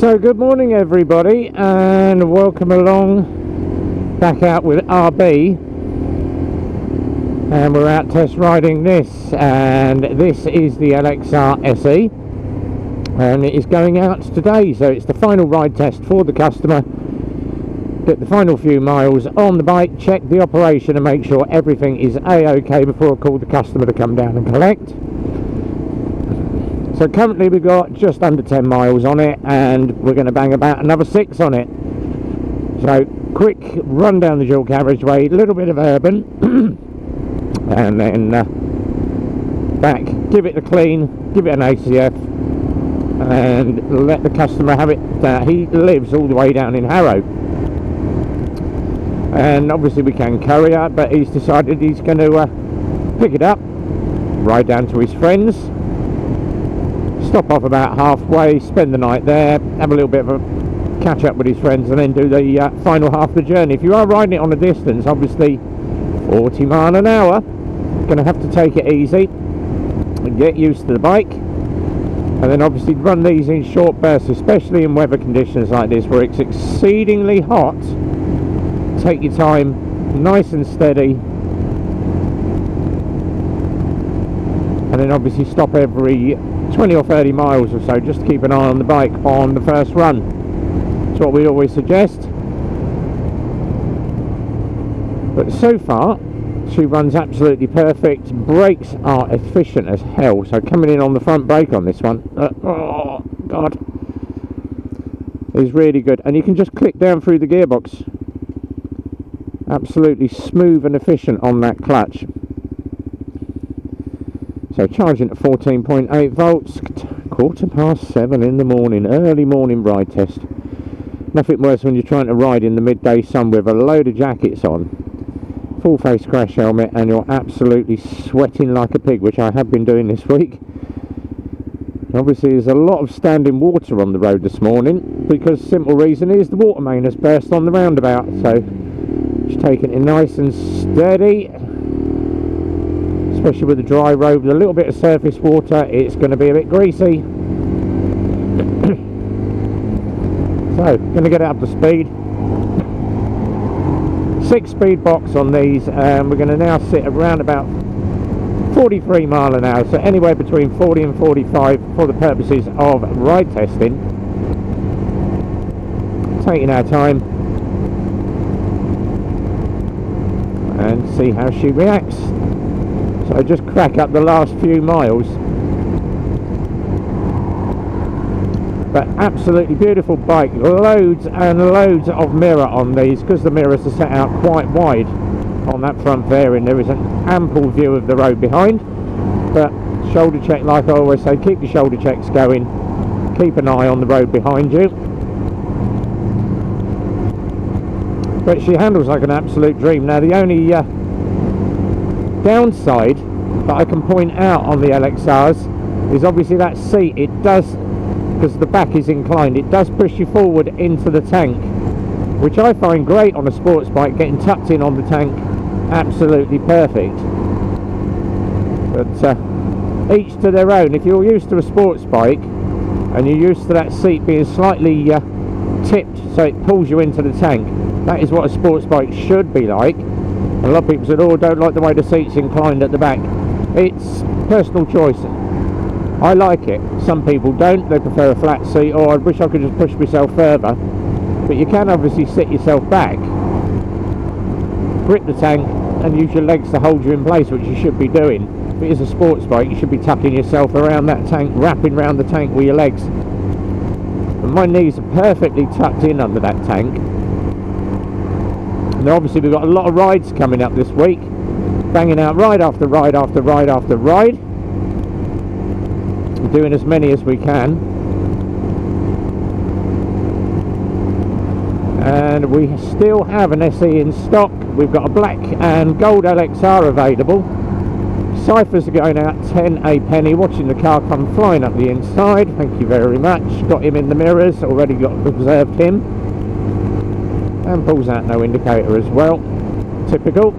So good morning everybody, and welcome along back out with RB, and we're out test riding this, and this is the LXR SE, and it is going out today. So it's the final ride test for the customer. Get the final few miles on the bike, check the operation and make sure everything is a-okay before I call the customer to come down and collect. So currently we've got just under 10 miles on it, and we're going to bang about another 6 on it. So quick run down the dual carriageway, a little bit of urban, and then back, give it a clean, give it an ACF, and let the customer have it. He lives all the way down in Harrow, and obviously we can courier, but he's decided he's going to pick it up, ride down to his friends, stop off about halfway, spend the night there, have a little bit of a catch up with his friends, and then do the final half of the journey. If you are riding it on a distance, obviously 40 mile an hour, going to have to take it easy and get used to the bike, and then obviously run these in short bursts, especially in weather conditions like this where it's exceedingly hot. Take your time, nice and steady, and then obviously stop every 20 or 30 miles or so, just to keep an eye on the bike on the first run. That's what we always suggest. But so far she runs absolutely perfect. Brakes are efficient as hell, so coming in on the front brake on this one, oh god, is really good. And you can just click down through the gearbox, absolutely smooth and efficient on that clutch. So charging at 14.8 volts, 7:15 in the morning, early morning ride test. Nothing worse when you're trying to ride in the midday sun with a load of jackets on, full face crash helmet, and you're absolutely sweating like a pig, which I have been doing this week. Obviously there's a lot of standing water on the road this morning, because simple reason is the water main has burst on the roundabout. So just taking it nice and steady, especially with the dry road with a little bit of surface water, it's going to be a bit greasy. So going to get it up to speed. 6-speed box on these, and we're going to now sit around about 43 mile an hour, so anywhere between 40 and 45 for the purposes of ride testing. Taking our time and see how she reacts. So just crack up the last few miles, but absolutely beautiful bike. Loads and loads of mirror on these, because the mirrors are set out quite wide on that front fairing. There is an ample view of the road behind, but shoulder check, like I always say, keep your shoulder checks going, keep an eye on the road behind you. But she handles like an absolute dream. Now the only downside that I can point out on the LXRs is obviously that seat. It does, because the back is inclined, it does push you forward into the tank, which I find great on a sports bike. Getting tucked in on the tank, absolutely perfect. But each to their own. If you're used to a sports bike and you're used to that seat being slightly tipped so it pulls you into the tank, that is what a sports bike should be like. A lot of people said, oh, I don't like the way the seat's inclined at the back. It's personal choice. I like it. Some people don't. They prefer a flat seat, or I wish I could just push myself further. But you can obviously sit yourself back, grip the tank, and use your legs to hold you in place, which you should be doing. If it is a sports bike, you should be tucking yourself around that tank, wrapping around the tank with your legs. And my knees are perfectly tucked in under that tank. And obviously we've got a lot of rides coming up this week, banging out ride after ride after ride after ride, doing as many as we can. And we still have an SE in stock. We've got a black and gold LXR available. Ciphers are going out 10 a penny. Watching the car come flying up the inside, thank you very much. Got him in the mirrors, already observed him, and pulls out no indicator as well, typical.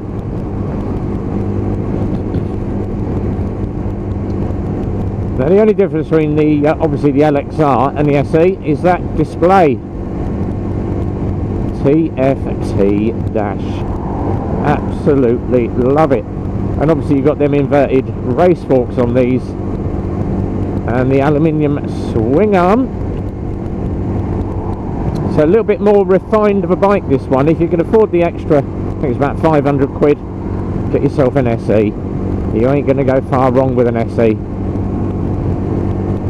Now the only difference between the obviously the LXR and the SE is that display. TFT dash, absolutely love it. And obviously you've got them inverted race forks on these, and the aluminium swing arm. So a little bit more refined of a bike, this one. If you can afford the extra, I think it's about 500 quid, get yourself an SE. You ain't going to go far wrong with an SE.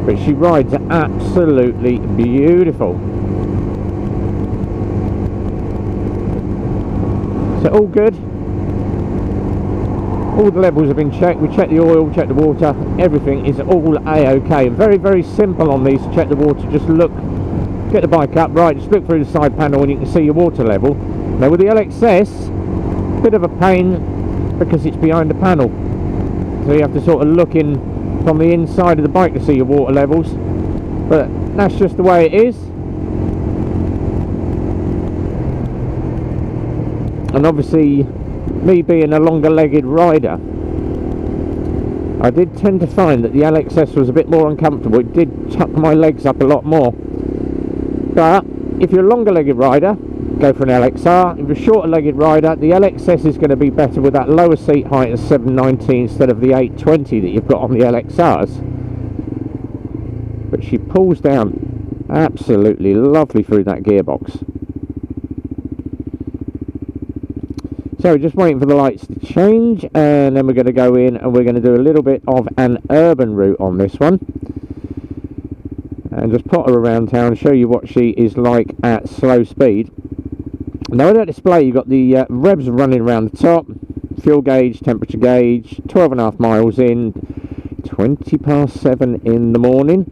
But she rides absolutely beautiful. So all good. All the levels have been checked. We checked the oil, checked the water. Everything is all A-OK. And very, very simple on these to check the water. Just look, get the bike up, right, just look through the side panel and you can see your water level. Now with the LXS, bit of a pain because it's behind the panel. So you have to sort of look in from the inside of the bike to see your water levels. But that's just the way it is. And obviously, me being a longer legged rider, I did tend to find that the LXS was a bit more uncomfortable. It did tuck my legs up a lot more. But if you're a longer legged rider, go for an LXR. If you're a shorter legged rider, the LXS is going to be better with that lower seat height of 790 instead of the 820 that you've got on the LXRs. But she pulls down absolutely lovely through that gearbox. So just waiting for the lights to change, and then we're going to go in and we're going to do a little bit of an urban route on this one. And just plot her around town, show you what she is like at slow speed. Now with that display you've got the revs running around the top, fuel gauge, temperature gauge, 12.5 miles in, 20 past 7 in the morning.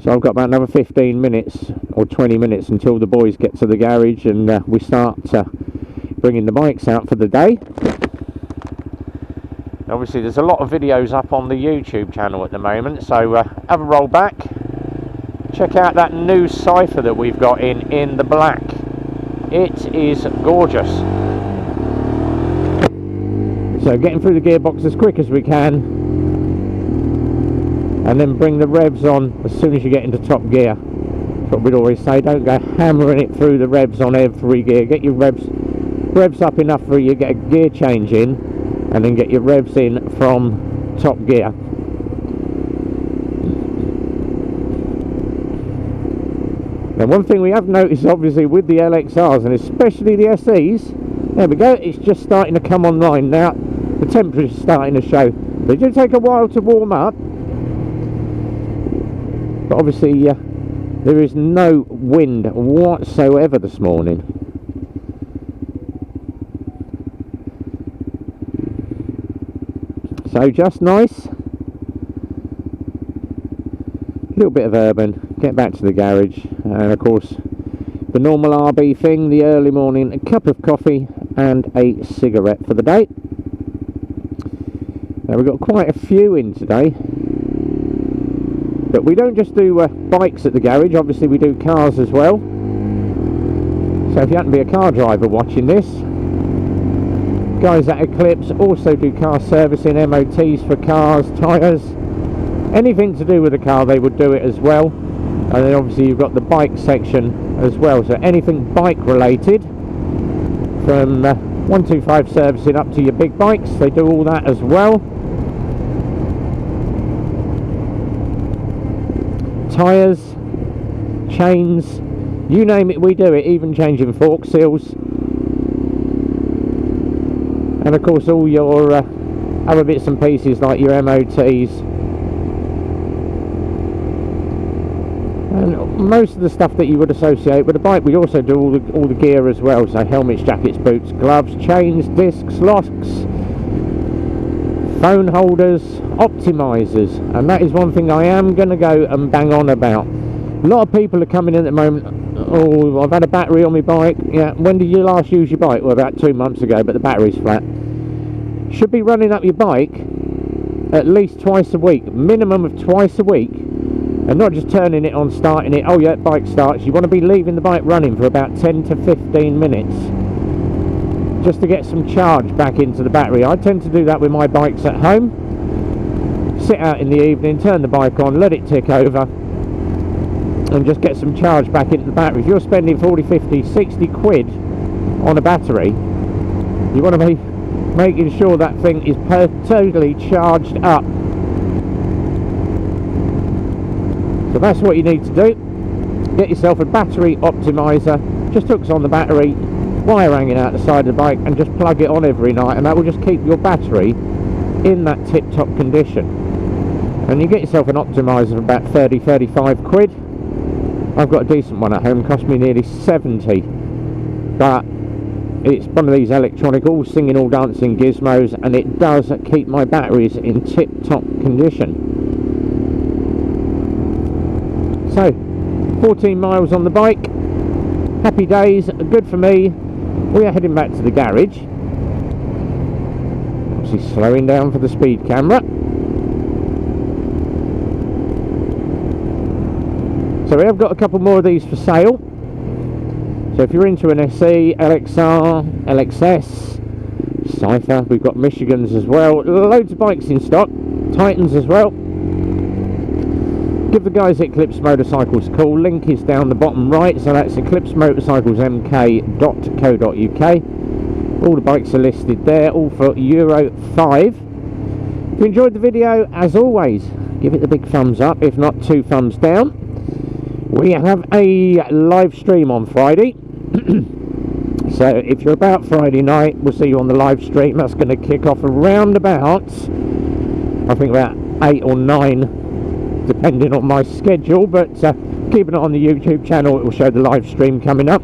So I've got about another 15 minutes or 20 minutes until the boys get to the garage and we start bringing the bikes out for the day. Obviously there's a lot of videos up on the YouTube channel at the moment, so have a roll back. Check out that new Cypher that we've got in the black. It is gorgeous. So getting through the gearbox as quick as we can, and then bring the revs on as soon as you get into top gear. That's what we'd always say, don't go hammering it through the revs on every gear. Get your revs up enough for you get a gear change in, and then get your revs in from top gear. Now one thing we have noticed obviously with the LXRs and especially the SEs, there we go, it's just starting to come online now. The temperature's starting to show. They do take a while to warm up, but obviously there is no wind whatsoever this morning. So just nice. A little bit of urban, get back to the garage, and of course the normal RB thing, the early morning, a cup of coffee and a cigarette for the day. Now we've got quite a few in today, but we don't just do bikes at the garage, obviously we do cars as well. So if you happen to be a car driver watching this, guys at Eclipse also do car servicing, MOTs for cars, tyres, anything to do with a car they would do it as well. And then obviously you've got the bike section as well, so anything bike related, from 125 servicing up to your big bikes, they do all that as well. Tyres, chains, you name it we do it, even changing fork seals. And of course all your other bits and pieces like your MOTs. And most of the stuff that you would associate with a bike, we also do all the gear as well. So helmets, jackets, boots, gloves, chains, discs, locks, phone holders, optimizers. And that is one thing I am going to go and bang on about. A lot of people are coming in at the moment, oh, I've had a battery on my bike. Yeah, when did you last use your bike? Well, about 2 months ago, but the battery's flat. Should be running up your bike at least twice a week, minimum of twice a week, and not just turning it on, starting it, oh yeah, bike starts. You want to be leaving the bike running for about 10 to 15 minutes just to get some charge back into the battery. I tend to do that with my bikes at home. sit out in the evening, turn the bike on, let it tick over, and just get some charge back into the battery. If you're spending 40, 50, 60 quid on a battery, you want to be making sure that thing is totally charged up. So that's what you need to do. Get yourself a battery optimizer, just hooks on the battery, wire hanging out the side of the bike, and just plug it on every night, and that will just keep your battery in that tip-top condition. And you get yourself an optimizer for about 30, 35 quid. I've got a decent one at home, cost me nearly 70, but it's one of these electronic, all singing, all dancing gizmos, and it does keep my batteries in tip-top condition. So, 14 miles on the bike, happy days, good for me. We are heading back to the garage, obviously slowing down for the speed camera. So we have got a couple more of these for sale. So if you're into an SE, LXR, LXS, Cypher, we've got Michigans as well. Loads of bikes in stock, Titans as well. Give the guys at Eclipse Motorcycles a call. Link is down the bottom right, so that's eclipsemotorcyclesmk.co.uk. All the bikes are listed there, all for Euro 5. If you enjoyed the video, as always, give it the big thumbs up, if not 2 thumbs down. We have a live stream on Friday. So if you're about Friday night, we'll see you on the live stream. That's going to kick off around about, I think about 8 or 9, depending on my schedule, but keep an eye on the YouTube channel, it will show the live stream coming up.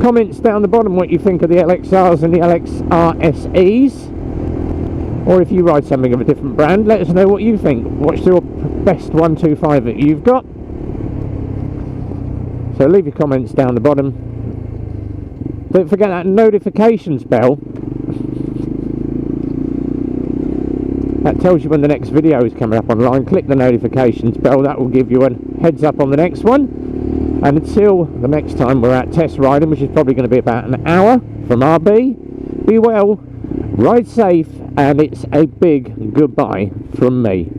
Comments down the bottom what you think of the LXRs and the LXR SEs, or if you ride something of a different brand, let us know what you think. What's your best 125 that you've got? So leave your comments down the bottom. Don't forget that notifications bell. That tells you when the next video is coming up online. Click the notifications bell, that will give you a heads up on the next one. And until the next time we're out test riding, which is probably going to be about an hour from RB, be well, ride safe, and it's a big goodbye from me.